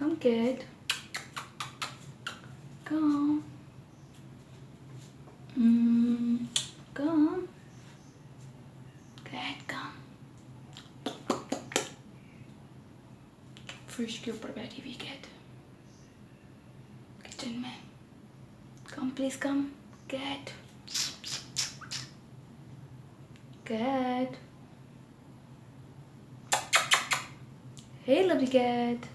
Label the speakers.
Speaker 1: Come, kid. Come. Come. Kid, come. Fridge के ऊपर बैठी हुई कैट किचन में. Come please come. Cat. Cat. Hey lovely cat.